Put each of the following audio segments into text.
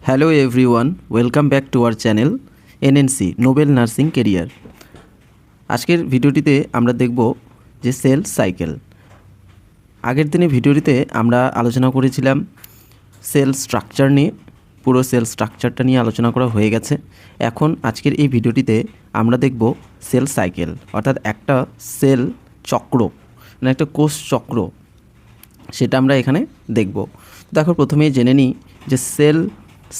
Hello everyone, welcome back to our channel NNC Nobel nursing career. আজকের ভিডিওটিতে আমরা দেখব যে সেল সাইকেল। আগের দিনে ভিডিওটিতে আমরা আলোচনা করেছিলাম সেল স্ট্রাকচার নিয়ে, পুরো সেল স্ট্রাকচারটা নিয়ে আলোচনা করা হয়ে গেছে। এখন আজকের এই ভিডিওটিতে আমরা দেখব সেল সাইকেল, অর্থাৎ একটা সেল চক্র, মানে একটা কোষ চক্র, সেটা আমরা এখানে দেখব। দেখো, প্রথমেই জেনে নিই যে সেল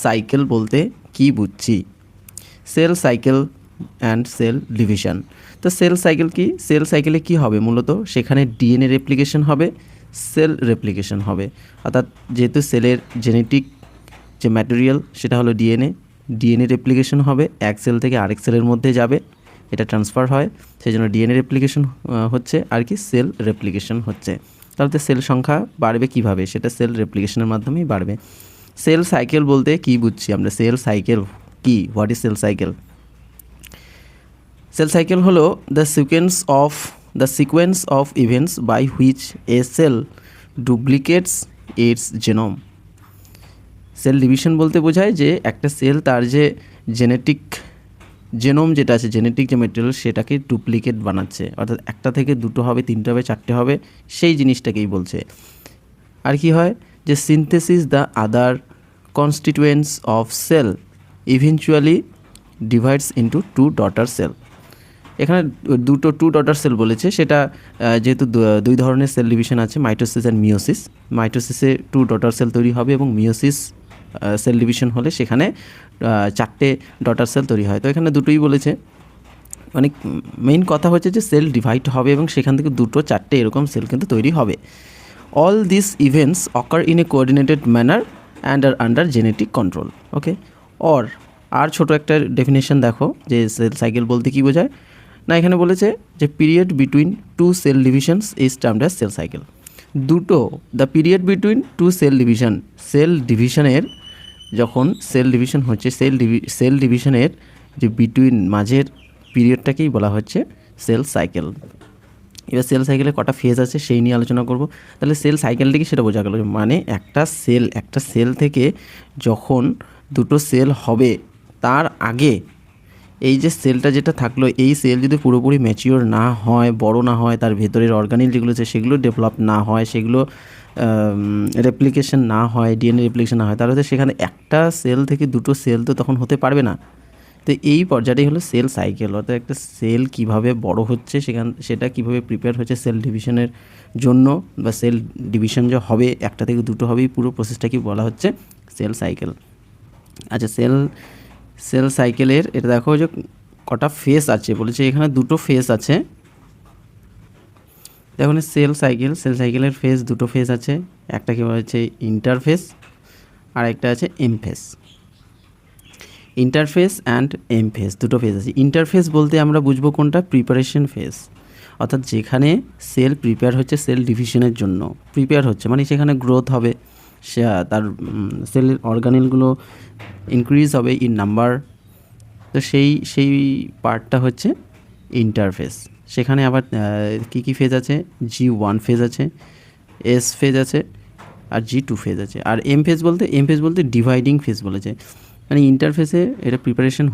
সাইকেল বলতে কী বুঝছি। Cell cycle and cell division. তো সেল সাইকেল কি? সেল সাইকেলে কি হবে? মূলত সেখানে ডিএনএ রেপ্লিকেশন হবে, সেল রেপ্লিকেশন হবে। অর্থাৎ যেহেতু সেলের জেনেটিক যে ম্যাটেরিয়াল সেটা হলো ডিএনএ রেপ্লিকেশন হবে, এক সেল থেকে আরেক সেলের মধ্যে যাবে, এটা ট্রান্সফার হয়, সেই জন্য ডিএনএ রেপ্লিকেশন হচ্ছে, আর কি সেল রেপ্লিকেশন হচ্ছে। তাহলে সেল সংখ্যা বাড়বে কিভাবে? সেটা সেল রেপ্লিকেশনের মাধ্যমেই বাড়বে। সেল সাইকেল বলতে কী বুঝছি আমরা? সেল সাইকেল কি? What is cell cycle? Cell cycle হলো the sequence of events by which a cell duplicates its genome. Cell division বলতে বোঝায় যে একটা সেল তার যে জেনেটিক জেনোম যেটা আছে, জেনেটিক যে মেটেরিয়াল, সেটাকে ডুপ্লিকেট বানাচ্ছে। অর্থাৎ একটা থেকে দুটো হবে, তিনটে হবে, চারটে হবে, সেই জিনিসটাকেই বলছে। আর কি হয়? যে synthesis the other constituents of cell eventually divides into two daughter cell. এখানে টু ডটার সেল বলেছে, সেটা যেহেতু দুই ধরনের সেল ডিভিশন আছে, মাইটোসিস অ্যান্ড মিওসিস। মাইটোসিসে টু ডটার সেল তৈরি হবে এবং মিওসিস সেল ডিভিশন হলে সেখানে চারটে ডটার সেল তৈরি হয়। তো এখানে দুটোই বলেছে, মানে মেইন কথা হচ্ছে যে সেল ডিভাইড হবে এবং সেখান থেকে দুটো চারটে এরকম সেল কিন্তু তৈরি হবে। All these events occur in a coordinated manner and are under genetic control. Okay? আর ছোট একটা ডেফিনেশন দেখো যে সেল সাইকেল বলতে কী বোঝায়। না, এখানে বলেছে যে period between two cell divisions is termed as cell cycle. The period between two cell ডিভিশনের যখন সেল ডিভিশন হচ্ছে, সেল ডিভিশনের যে বিটুইন মাঝের পিরিয়ডটাকেই বলা হচ্ছে সেল সাইকেল। এবার সেল সাইকেলে কটা ফেজ আছে সেই নিয়ে আলোচনা করব। তাহলে সেল সাইকেলটা কি সেটা বোঝা গেল, মানে একটা সেল থেকে যখন দুটো সেল হবে তার আগে এই যে সেলটা যেটা থাকলো, এই সেল যদি পুরোপুরি ম্যাচিওর না হয়, বড় না হয়, তার ভেতরের অর্গানিল যেগুলো আছে সেগুলো ডেভেলপ না হয়, সেগুলো রেপ্লিকেশন না হয়, ডিএনএ রেপ্লিকেশন না হয়, তাহলে তো সেখানে একটা সেল থেকে দুটো সেল তো তখন হতে পারবে না। তো এই পর্যায়টাই হলো সেল সাইকেল। অর্থাৎ একটা সেল কীভাবে বড় হচ্ছে, সেটা কীভাবে প্রিপেয়ার হচ্ছে সেল ডিভিশনের জন্য, বা সেল ডিভিশন যে হবে, একটা থেকে দুটো হবেই, পুরো প্রসেসটাকে বলা হচ্ছে সেল সাইকেল। আচ্ছা, সেল সাইকেলের এটা দেখো যে কটা ফেজ আছে বলেছে, এখানে দুটো ফেজ আছে। দেখুন, সেল সাইকেলের ফেজ, দুটো ফেজ আছে। একটাকে বলা হচ্ছে ইন্টারফেস আর একটা আছে M phase. Interface and M phase, দুটো ফেজ আছে। ইন্টারফেস বলতে আমরা বুঝবো কোনটা? Preparation phase. অর্থাৎ যেখানে সেল প্রিপেয়ার হচ্ছে সেল ডিভিশনের জন্য, প্রিপেয়ার হচ্ছে মানে সেখানে গ্রোথ হবে, তার সেলের অর্গানেলগুলো ইনক্রিজ হবে ইন নাম্বার। তো সেই পার্টটা হচ্ছে ইন্টারফেস। সেখানে আবার কী ফেজ আছে? G1 ফেজ আছে, S ফেজ আছে, আর G2 ফেজ আছে। আর এম ফেজ বলতে ডিভাইডিং ফেজ বলেছে। মানে ইন্টারফেসে এটা প্রিপারেশন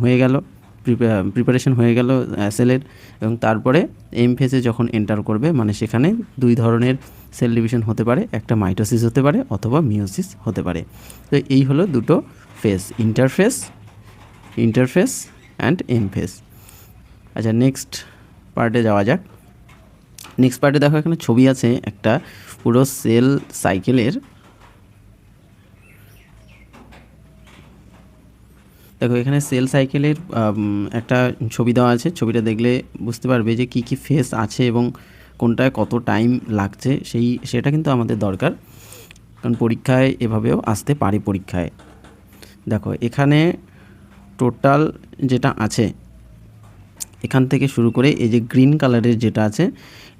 হয়ে গেল সেলের, এবং তারপরে এম ফেজে যখন এন্টার করবে, মানে সেখানে দুই ধরনের সেল ডিভিশন হতে পারে, একটা মাইটোসিস হতে পারে অথবা মিওসিস হতে পারে। তো এই হলো দুটো ফেজ, ইন্টারফেস অ্যান্ড এম ফেজ। আচ্ছা, নেক্সট পার্টে যাওয়া যাক। নেক্সট পার্টে দেখো, এখানে ছবি আছে একটা পুরো সেল সাইকেলের। দেখো, এখানে সেল সাইকেলের একটা ছবি দেওয়া আছে। ছবিটা দেখলে বুঝতে পারবে যে কী ফেজ আছে এবং কোনটায় কত টাইম লাগছে, সেটা কিন্তু আমাদের দরকার, কারণ পরীক্ষায় এভাবেও আসতে পারে পরীক্ষায়। দেখো, এখানে টোটাল যেটা আছে, এখান থেকে শুরু করে এই যে গ্রিন কালারের যেটা আছে,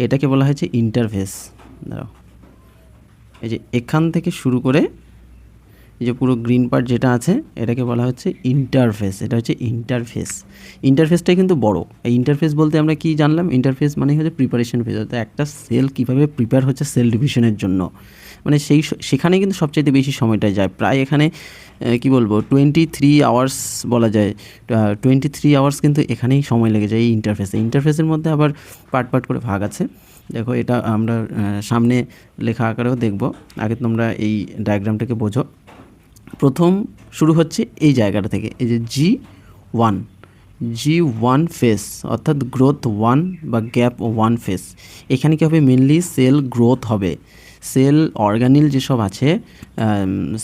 এটাকে বলা হয়েছে ইন্টারফেস। দাঁড়াও, এই যে এখান থেকে শুরু করে এই যে পুরো গ্রিন পার্ট যেটা আছে এটাকে বলা হচ্ছে ইন্টারফেস। এটা হচ্ছে ইন্টারফেস। ইন্টারফেসটাই কিন্তু বড়। এই ইন্টারফেস বলতে আমরা কি জানলাম? ইন্টারফেস মানে হচ্ছে প্রিপারেশন ফেজ, অর্থাৎ একটা সেল কীভাবে প্রিপেয়ার হচ্ছে সেল ডিভিশনের জন্য, মানে সেখানে কিন্তু সবচাইতে বেশি সময়টা যায়। প্রায় এখানে কি বলবো 23 আওয়ার্স বলা যায়। 23 আওয়ার্স কিন্তু এখানেই সময় লেগে যায় এই ইন্টারফেসে। ইন্টারফেসের মধ্যে আবার পার্ট করে ভাগ আছে। দেখো এটা আমরা সামনে লেখা আকারেও দেখব, আগে তোমরা এই ডায়াগ্রামটাকে বোঝো। প্রথম শুরু হচ্ছে এই জায়গাটা থেকে, এই যে G1 ফেস, অর্থাৎ গ্রোথ 1 বা গ্যাপ 1 ফেস। এখানে কী হবে? মেনলি সেল গ্রোথ হবে। সেল অর্গানিল যেসব আছে,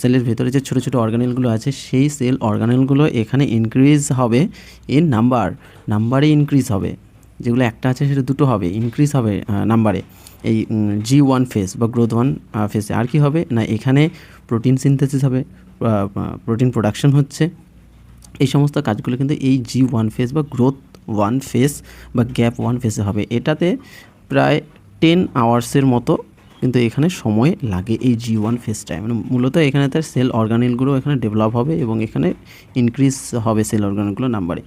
সেলের ভেতরে যে ছোটো ছোটো অর্গানিলগুলো আছে, সেই সেল অর্গানিলগুলো এখানে ইনক্রিজ হবে ইন নাম্বারে ইনক্রিজ হবে। যেগুলো একটা আছে সেটা দুটো হবে, ইনক্রিজ হবে নাম্বারে এই G1 ফেস বা গ্রোথ 1 ফেসে। আর কি হবে না, এখানে প্রোটিন সিনথেসিস হবে, প্রোটিন প্রোডাকশন হচ্ছে। এই সমস্ত কাজগুলো কিন্তু এই G1 ফেস বা গ্রোথ 1 ফেস বা গ্যাপ 1 ফেসে হবে। এটাতে প্রায় 10 আওয়ার্সের মতো কিন্তু এখানে সময় লাগে এই G1 ফেসটায়। মানে মূলত এখানে তার সেল অর্গানিলগুলো এখানে ডেভেলপ হবে এবং এখানে ইনক্রিজ হবে সেল অর্গানিলগুলো নাম্বারে।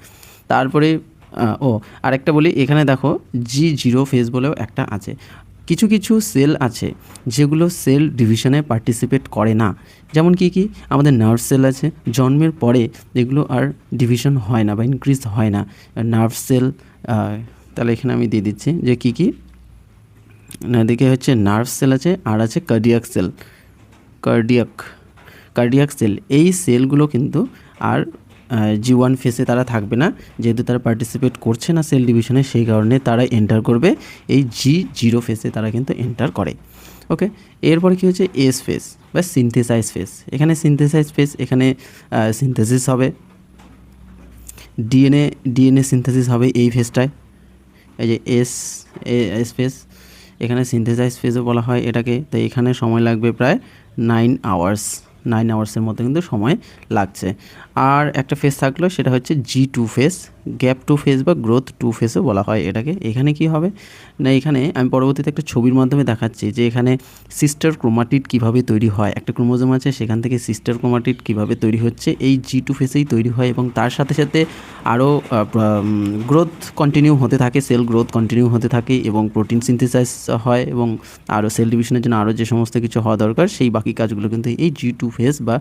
তারপরে আরেকটা বলি, এখানে দেখো G0 ফেস বলেও একটা আছে। কিছু কিছু সেল আছে যেগুলো সেল ডিভিশনে পার্টিসিপেট করে না। যেমন কি আমাদের নার্ভ সেল আছে, জন্মের পরে এগুলো আর ডিভিশন হয় না বা ইনক্রিজ হয় না নার্ভ সেল। তাহলে এখানে আমি দিয়ে দিচ্ছি যে কি না, এদিকে হচ্ছে নার্ভ সেল আছে, আর আছে কার্ডিয়াক সেল। এই সেলগুলো কিন্তু আর G1 ফেসে তারা থাকবে না, যেহেতু তারা পার্টিসিপেট করছে না সেল ডিভিশনে, সেই কারণে তারা এন্টার করবে এই G0 ফেসে, তারা কিন্তু এন্টার করে। ওকে, এরপরে কি হচ্ছে এস ফেস বা সিনথেসাইজ ফেস। এখানে সিনথেসাইজ ফেস, এখানে সিনথেসিস হবে, ডিএনএ সিনথেসিস হবে এই ফেসটায়। এই যে এস ফেস, এখানে সিনথেসাইজ ফেজও বলা হয় এটাকে। তো এখানে সময় লাগবে প্রায় 9 আওয়ার্সের মতো কিন্তু সময় লাগছে। আর একটা ফেজ থাকলো, সেটা হচ্ছে G2 ফেজ, গ্যাপ 2 ফেজ বা গ্রোথ 2 ফেজও বলা হয় এটাকে। এখানে কি হবে না, এখানে আমি পরবর্তীতে একটা ছবির মাধ্যমে দেখাচ্ছি যে এখানে সিস্টার ক্রোমাটিড কিভাবে তৈরি হয়। একটা ক্রোমোজোম আছে, সেখান থেকে সিস্টার ক্রোমাটিড কিভাবে তৈরি হচ্ছে এই G2 ফেজেই তৈরি হয়, এবং তার সাথে সাথে আরও গ্রোথ কন্টিনিউ হতে থাকে, সেল গ্রোথ কন্টিনিউ হতে থাকে, এবং প্রোটিন সিনথেসাইজ হয়, এবং আরও সেল ডিভিশনের জন্য আরও যে সমস্ত কিছু হওয়া দরকার, সেই বাকি কাজগুলো কিন্তু এই G2 ফেজ বা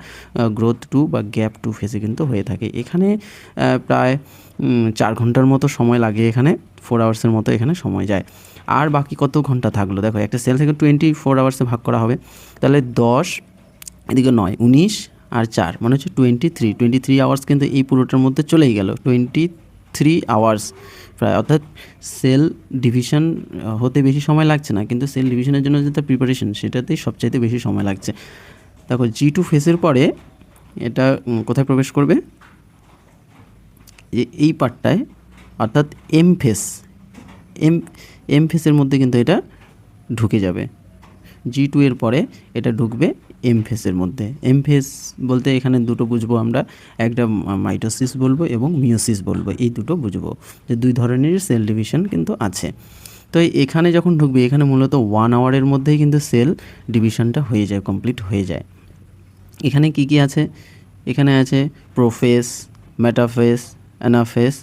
গ্রোথ 2 বা গ্যাপ 2 ফেজে কিন্তু হয়ে থাকে। এখানে প্রায় 4 ঘন্টার মতো সময় লাগে, এখানে 4 আওয়ার্সের মতো এখানে সময় যায়। আর বাকি কত ঘন্টা থাকলো, দেখো একটা সেল থেকে 24 আওয়ার্সে ভাগ করা হবে, তাহলে 10, এদিকে 9, 19 আর 4 মানে হচ্ছে 23 আওয়ার্স কিন্তু এই পুরোটার মধ্যে চলেই গেল। 23 আওয়ার্স প্রায়, অর্থাৎ সেল ডিভিশন হতে বেশি সময় লাগছে না, কিন্তু সেল ডিভিশনের জন্য যে তার প্রিপারেশন, সেটাতেই সবচাইতে বেশি সময় লাগছে। দেখো G2 ফেসের পরে এটা কোথায় প্রবেশ করবে, এই পার্টটায়, অর্থাৎ এম ফেসের মধ্যে কিন্তু এটা ঢুকে যাবে। G2 এর পরে এটা ঢুকবে এম ফেসের মধ্যে। এম ফেস বলতে এখানে দুটো বুঝবো আমরা, একটা মাইটোসিস বলবো এবং মিওসিস বলবো, এই দুটো বুঝবো যে দুই ধরনের সেল ডিভিশন কিন্তু আছে। তো এখানে যখন ঢুকবে, এখানে মূলত 1 আওয়ারের মধ্যেই কিন্তু সেল ডিভিশনটা হয়ে যায়, কমপ্লিট হয়ে যায়। এখানে কি আছে, এখানে আছে prophase, metaphase, anaphase,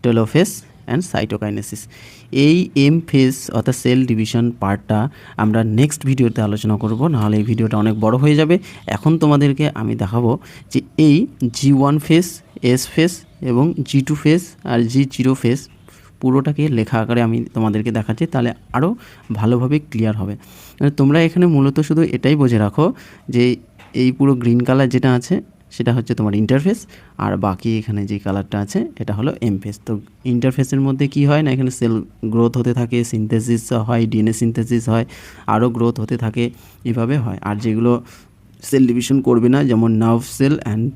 telophase and cytokinesis. এই এম ফেস অর্থাৎ সেল ডিভিশন পার্টটা আমরা নেক্সট ভিডিওতে আলোচনা করব, নাহলে এই ভিডিওটা অনেক বড় হয়ে যাবে। এখন তোমাদেরকে আমি দেখাবো যে এই G1 ফেস, এস ফেস এবং G2 ফেস আর G0 ফেস পুরোটাকে লেখা আকারে আমি তোমাদেরকে দেখাচ্ছি, তাহলে আরও ভালোভাবে ক্লিয়ার হবে। তোমরা এখানে মূলত শুধু এটাই বুঝে রাখো যে এই পুরো গ্রিন কালার যেটা আছে সেটা হচ্ছে তোমার ইন্টারফেস, আর বাকি এখানে যে কালারটা আছে এটা হলো এম ফেস। তো ইন্টারফেসের মধ্যে কি হয় না, এখানে সেল গ্রোথ হতে থাকে, সিনথেসিস হয়, ডিএনএ সিনথেসিস হয়, আরও গ্রোথ হতে থাকে, এভাবে হয়। আর যেগুলো সেল ডিভিশন করবে না, যেমন nerve cell and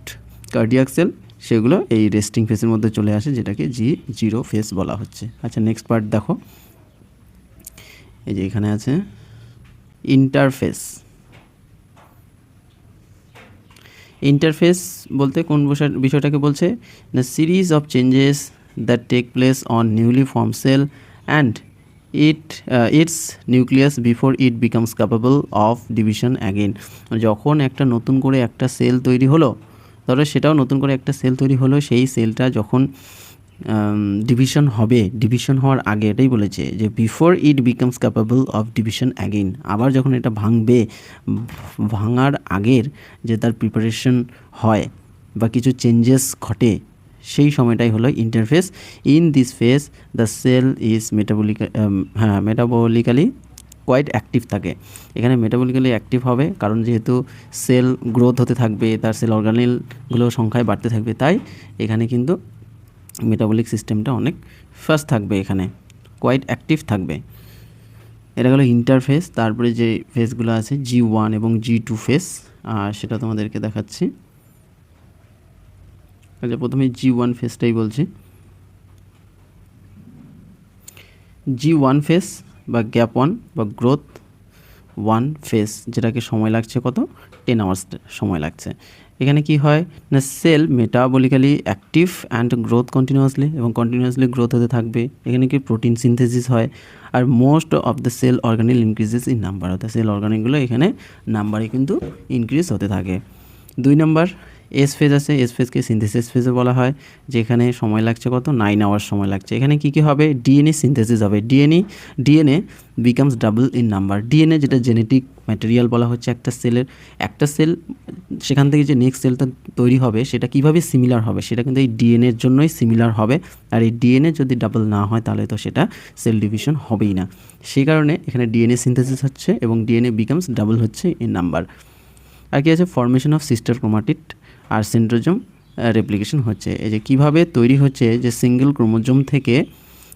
cardiac cell, সেগুলো এই রেস্টিং ফেসের মধ্যে চলে আসে, যেটাকে G0 ফেস বলা হচ্ছে। আচ্ছা, নেক্সট পার্ট দেখো, এই যে এখানে আছে ইন্টারফেস। ইন্টারফেস বলতে কোন বিষয়টাকে বলছে না, series of changes that take place on newly form cell and its nucleus before it becomes capable of division again. যখন একটা নতুন করে একটা সেল তৈরি হলো, ধরো সেটাও নতুন করে একটা সেল তৈরি হলো, সেই সেলটা যখন ডিভিশন হবে, ডিভিশন হওয়ার আগে এটাই বলেছে যে before it becomes capable of division again, আবার যখন এটা ভাঙবে, ভাঙার আগের যে তার প্রিপারেশন হয় বা কিছু চেঞ্জেস ঘটে, সেই সময়টাই হলো interphase. In this phase the cell is metabolically quite active থাকে। এখানে মেটাবলিক্যালি অ্যাক্টিভ হবে, কারণ যেহেতু সেল গ্রোথ হতে থাকবে, তার সেল অর্গানেলগুলো সংখ্যায় বাড়তে থাকবে, তাই এখানে কিন্তু মেটাবলিক সিস্টেমটা অনেক ফাস্ট থাকবে, এখানে কোয়াইট অ্যাক্টিভ থাকবে। এটা হলো ইন্টারফেস। তারপরে যে ফেজগুলো আছে G1 এবং G2 ফেজ, সেটা তোমাদেরকে দেখাচ্ছি। আচ্ছা, প্রথমে G1 ফেজটাই বলছি। G1 ফেজ বা গ্যাপ 1 বা গ্রোথ 1 ফেজ, যেটাকে সময় লাগছে কত, 10 আওয়ার্স সময় লাগছে। এখানে কি হয় না, cell metabolically active and growth continuously, এবং কন্টিনিউয়াসলি গ্রোথ হতে থাকবে। এখানে কি প্রোটিন সিনথেসিস হয়, আর most of the cell organelle increases in number, অর্থাৎ সেল অর্গানিকগুলো এখানে নাম্বারে কিন্তু ইনক্রিজ হতে থাকে। 2 নম্বর এস ফেজ আছে, এস ফেজকে সিনথেসিস ফেজও বলা হয়, যেখানে সময় লাগছে কত, 9 আওয়ার্স সময় লাগছে। এখানে কি কি হবে, ডিএনএ সিনথেসিস হবে। DNA becomes double in number. DNA যেটা জেনেটিক ম্যাটেরিয়াল বলা হচ্ছে একটা সেলের, একটা সেল সেখান থেকে যে নেক্সট সেলটা তৈরি হবে সেটা কিভাবে সিমিলার হবে, সেটা কিন্তু এই ডিএনএর জন্যই সিমিলার হবে। আর এই ডিএনএ যদি ডাবল না হয় তাহলে তো সেটা সেল ডিভিশন হবেই না। সেই কারণে এখানে ডিএনএ সিনথেসিস হচ্ছে এবং ডিএনএ বিকামস ডাবল হচ্ছে ইন নাম্বার। আর কি আছে, ফর্মেশন অফ সিস্টার ক্রোমাটিড আর সেন্ট্রোজোম রেপ্লিকেশন হচ্ছে। এই যে কীভাবে তৈরি হচ্ছে, যে সিঙ্গেল ক্রোমোজোম থেকে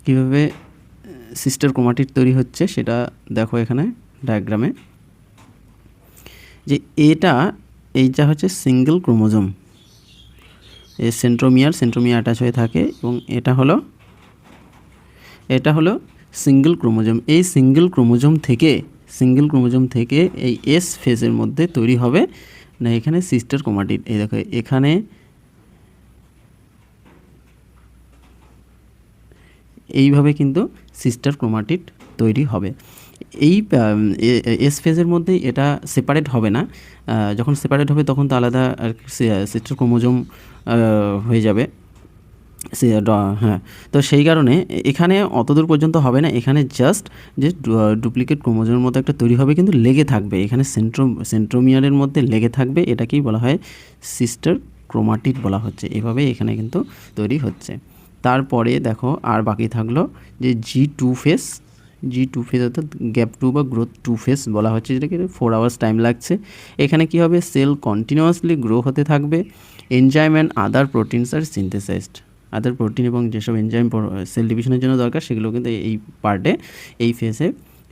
কীভাবে সিস্টার ক্রোমাটিড তৈরি হচ্ছে সেটা দেখো এখানে ডায়াগ্রামে। যে এইটা হচ্ছে সিঙ্গেল ক্রোমোজোম, এই সেন্ট্রোমিয়ার অ্যাটাচ হয়ে থাকে, এবং এটা হলো সিঙ্গেল ক্রোমোজোম। এই সিঙ্গেল ক্রোমোজোম থেকে এই এস ফেজের মধ্যে তৈরি হবে না এখানে সিস্টার ক্রোমাটিড। এই দেখো এখানে এইভাবে কিন্তু সিস্টার ক্রোমাটিড তৈরি হবে। এই এস ফেজের মধ্যে এটা সেপারেট হবে না, যখন সেপারেট হবে তখন তো আলাদা সিস্টার ক্রোমোজোম হয়ে যাবে। হ্যাঁ, তো সেই কারণে এখানে অতদূর পর্যন্ত হবে না, এখানে জাস্ট যে ডুপ্লিকেট ক্রোমোজোমের মতো একটা তৈরি হবে, কিন্তু লেগে থাকবে এখানে সেন্ট্রোমিয়ারের মধ্যে লেগে থাকবে। এটাকেই বলা হয় সিস্টার ক্রোমাটিড বলা হচ্ছে। এভাবে এখানে কিন্তু তৈরি হচ্ছে। তারপরে দেখো আর বাকি থাকলো যে G2 ফেজ অর্থাৎ গ্যাপ 2 বা গ্রোথ 2 ফেজ বলা হচ্ছে, যেটাকে 4 আওয়ার্স টাইম লাগছে। এখানে কি হবে, সেল কন্টিনিউয়াসলি গ্রো হতে থাকবে, enzyme and other proteins are synthesised. Other protein এবং যেসব এনজাইম সেল ডিভিশনের জন্য দরকার সেগুলো কিন্তু এই পার্টে, এই ফেজে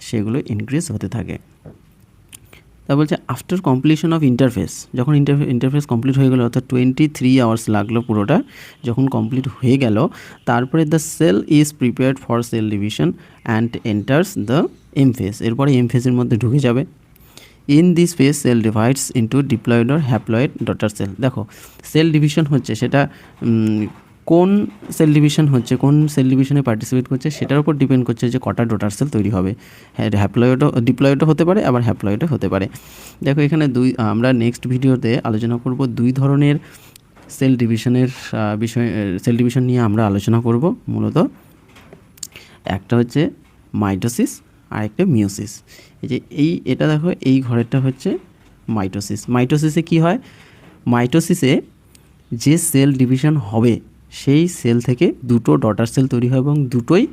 সেগুলো ইনক্রিজ হতে থাকে। তা বলছে আফটার কমপ্লিশন অফ ইন্টারফেস, যখন ইন্টারফেস কমপ্লিট হয়ে গেলো, অর্থাৎ 23 আওয়ার্স লাগলো পুরোটা, যখন কমপ্লিট হয়ে গেল, তারপরে the cell is prepared for cell division and enters the M phase. এরপরে এম ফেজের মধ্যে ঢুকে যাবে। In this phase cell divides into diploid or haploid daughter cell. দেখো সেল ডিভিশন হচ্ছে, সেটা কোন সেল ডিভিশন হচ্ছে, কোন সেল ডিভিশনে পার্টিসিপেট করছে সেটার উপর ডিপেন্ড করছে যে কটা ডটার সেল তৈরি হবে। হ্যাঁ, ডিপ্লয়েডও হতে পারে, আবার হ্যাপ্লয়েডও হতে পারে। দেখো এখানে আমরা নেক্সট ভিডিওতে আলোচনা করব 2 ধরনের সেল ডিভিশনের সেল ডিভিশন নিয়ে আমরা আলোচনা করব। মূলত একটা হচ্ছে মাইটোসিস আর একটা মিওসিস। এই যে এটা দেখো, এই ঘরেরটা হচ্ছে মাইটোসিস। মাইটোসিসে কি হয়, মাইটোসিসে যে সেল ডিভিশন হবে সেই সেল থেকে 2টো ডটার সেল তৈরি হয় এবং দুটোই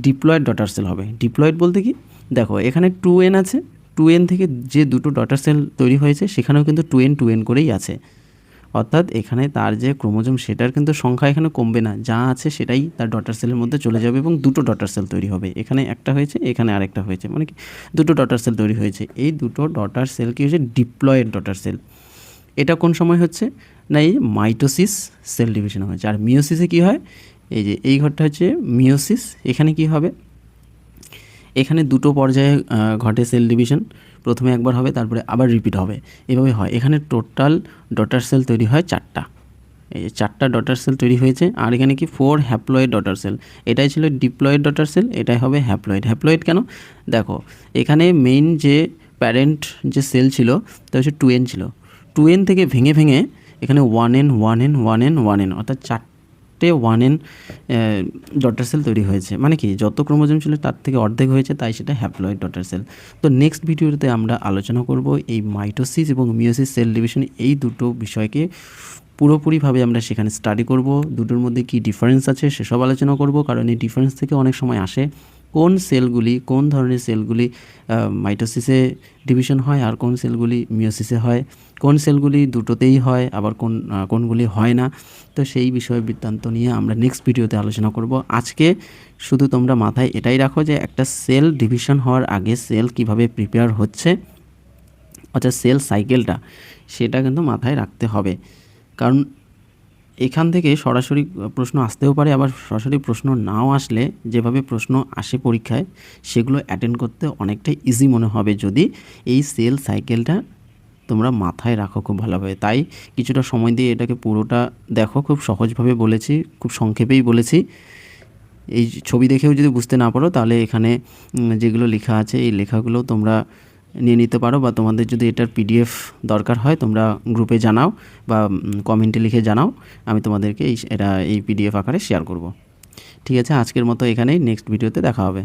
ডিপ্লয়েড ডটার সেল হবে। ডিপ্লয়েড বলতে কি, দেখো এখানে 2n আছে, 2n থেকে যে 2টো ডটার সেল তৈরি হয়েছে সেখানেও কিন্তু 2n করেই আছে, অর্থাৎ এখানে তার যে ক্রোমোজোম সেটার কিন্তু সংখ্যা এখানে কমবে না, যা আছে সেটাই তার ডটার সেলের মধ্যে চলে যাবে এবং 2টো ডটার সেল তৈরি হবে। এখানে একটা হয়েছে, এখানে আরেকটা হয়েছে, মানে কি 2টো ডটার সেল তৈরি হয়েছে। এই 2টো ডটার সেল কি হচ্ছে, ডিপ্লয়েড ডটার সেল। এটা কোন সময় হচ্ছে না, এই মাইটোসিস সেল ডিভিশন হচ্ছে। আর মিওসিসে কি হয়, এই যে এই ঘরটা হচ্ছে মিওসিস। এখানে কি হবে, এখানে 2টো পর্যায়ে ঘটে সেল ডিভিশন, প্রথমে একবার হবে তারপরে আবার রিপিট হবে, এভাবে হয়। এখানে টোটাল ডটার সেল তৈরি হয় 4টা, এই 4টা ডটার সেল তৈরি হয়েছে। আর এখানে কি 4 হ্যাপ্লয়েড ডটার সেল, এটাই ছিল ডিপ্লয়েড ডটার সেল, এটাই হবে হ্যাপ্লয়েড। হ্যাপ্লয়েড কেন? দেখো এখানে মেইন যে প্যারেন্ট যে সেল ছিল তা হচ্ছে 2n ছিল, 2n থেকে ভেঙে ভেঙে এখানে 1n 1n 1n 1n অর্থাৎ 4টে 1n ডটার সেল তৈরি হয়েছে। মানে কি যত ক্রোমোজোম ছিল তার থেকে অর্ধেক হয়েছে, তাই সেটা হ্যাপ্লয়েড ডটার সেল। তো নেক্সট ভিডিওতে আমরা আলোচনা করব এই মাইটোসিস এবং মিওসিস সেল ডিভিশন, এই দুটো বিষয়কে পুরোপুরিভাবে আমরা সেখানে স্টাডি করব। দুটোর মধ্যে কি ডিফারেন্স আছে সেসব আলোচনা করব, কারণ এই ডিফারেন্স থেকে অনেক সময় আসে কোন সেলগুলি, কোন ধরনের সেলগুলি মাইটোসিসে ডিভিশন হয় আর কোন সেলগুলি মিওসিসে হয়, কোন সেলগুলি দুটোতেই হয় আবার কোনগুলি হয় না। তো সেই বিষয় বৃত্তান্ত নিয়ে আমরা নেক্সট ভিডিওতে আলোচনা করব। আজকে শুধু তোমরা মাথায় এটাই রাখো যে একটা সেল ডিভিশন হওয়ার আগে সেল কিভাবে প্রিপেয়ার হচ্ছে, অর্থাৎ সেল সাইকেলটা, সেটা কিন্তু মাথায় রাখতে হবে। কারণ এখান থেকে সরাসরি প্রশ্ন আসতেও পারে, আবার সরাসরি প্রশ্ন নাও আসলে যেভাবে প্রশ্ন আসে পরীক্ষায় সেগুলো অ্যাটেন্ড করতে অনেকটাই ইজি মনে হবে যদি এই সেল সাইকেলটা তোমরা মাথায় রাখো খুব ভালোভাবে। তাই কিছুটা সময় দিয়ে এটাকে পুরোটা দেখো, খুব সহজভাবে বলেছি, খুব সংক্ষেপেই বলেছি। এই ছবি দেখেও যদি বুঝতে না পারো তাহলে এখানে যেগুলো লেখা আছে এই লেখাগুলো তোমরা নিয়ে নিতে পারো, বা তোমাদের যদি এটার পিডিএফ দরকার হয় তোমরা গ্রুপে জানাও বা কমেন্টে লিখে জানাও, আমি তোমাদেরকে এই পিডিএফ আকারে শেয়ার করব। ঠিক আছে, আজকের মতো এখানেই, নেক্সট ভিডিওতে দেখা হবে।